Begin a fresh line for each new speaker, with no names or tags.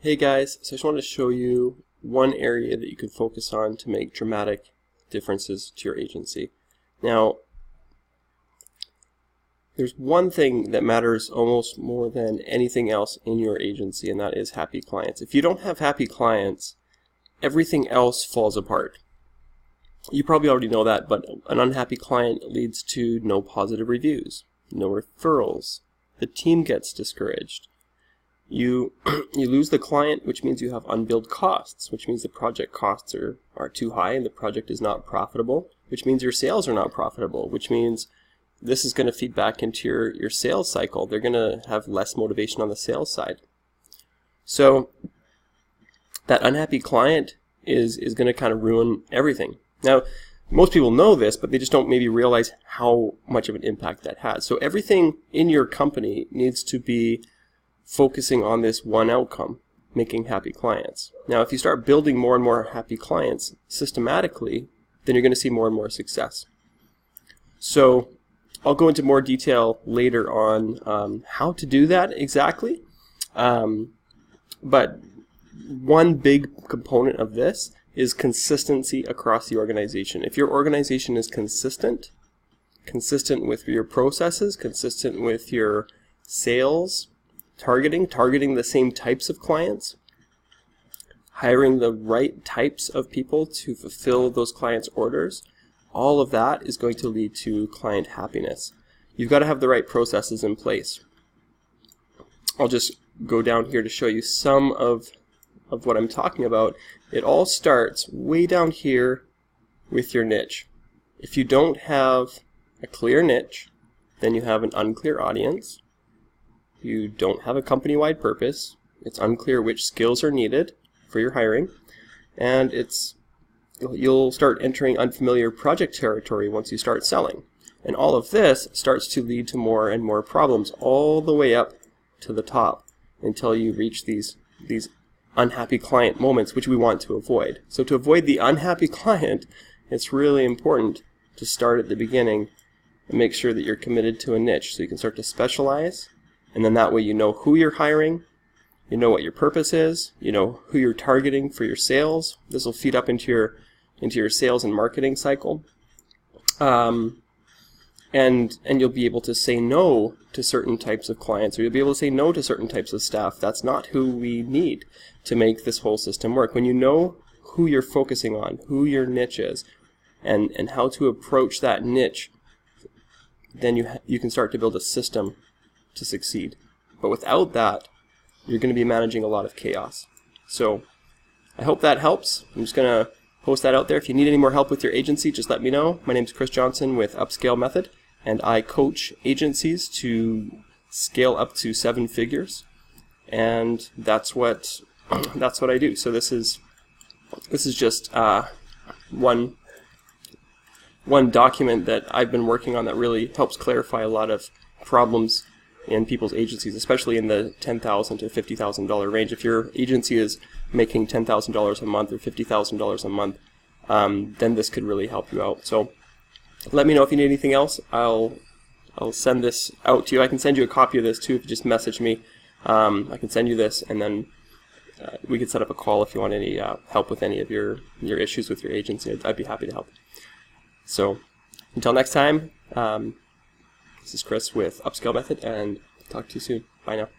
Hey guys, so I just wanted to show you one area that you can focus on to make dramatic differences to your agency. Now, there's one thing that matters almost more than anything else in your agency, and that is happy clients. If you don't have happy clients, everything else falls apart. You probably already know that, but an unhappy client leads to no positive reviews, no referrals. The team gets discouraged. You lose the client, which means you have unbilled costs, which means the project costs are too high and the project is not profitable, which means your sales are not profitable, which means this is going to feed back into your sales cycle. They're going to have less motivation on the sales side. So that unhappy client is going to kind of ruin everything. Now, most people know this, but they just don't maybe realize how much of an impact that has. So everything in your company needs to be focusing on this one outcome, making happy clients. Now, if you start building more and more happy clients systematically, then you're going to see more and more success. So I'll go into more detail later on how to do that exactly. But one big component of this is consistency across the organization. If your organization is consistent with your processes, consistent with your sales, targeting the same types of clients, hiring the right types of people to fulfill those clients' orders, all of that is going to lead to client happiness. You've got to have the right processes in place. I'll just go down here to show you some of what I'm talking about. It all starts way down here with your niche. If you don't have a clear niche, then you have an unclear audience. You don't have a company-wide purpose. It's unclear which skills are needed for your hiring, and you'll start entering unfamiliar project territory once you start selling. And all of this starts to lead to more and more problems all the way up to the top until you reach these unhappy client moments, which we want to avoid. So to avoid the unhappy client, it's really important to start at the beginning and make sure that you're committed to a niche so you can start to specialize. And then that way you know who you're hiring, you know what your purpose is, you know who you're targeting for your sales. This will feed up into your sales and marketing cycle. And you'll be able to say no to certain types of clients, or you'll be able to say no to certain types of staff. That's not who we need to make this whole system work. When you know who you're focusing on, who your niche is, and how to approach that niche, then you can start to build a system to succeed. But without that, you're going to be managing a lot of chaos. So I hope that helps. I'm just going to post that out there. If you need any more help with your agency, just let me know. My name is Chris Johnson with Upscale Method, and I coach agencies to scale up to 7 figures, and that's what I do. So this is just one document that I've been working on that really helps clarify a lot of problems in people's agencies, especially in the $10,000 to $50,000 range. If your agency is making $10,000 a month or $50,000 a month, then this could really help you out. So let me know if you need anything else. I'll send this out to you. I can send you a copy of this too if you just message me. I can send you this, and then we could set up a call if you want any help with any of your issues with your agency. I'd be happy to help. So until next time, this is Chris with Upscale Method, and talk to you soon. Bye now.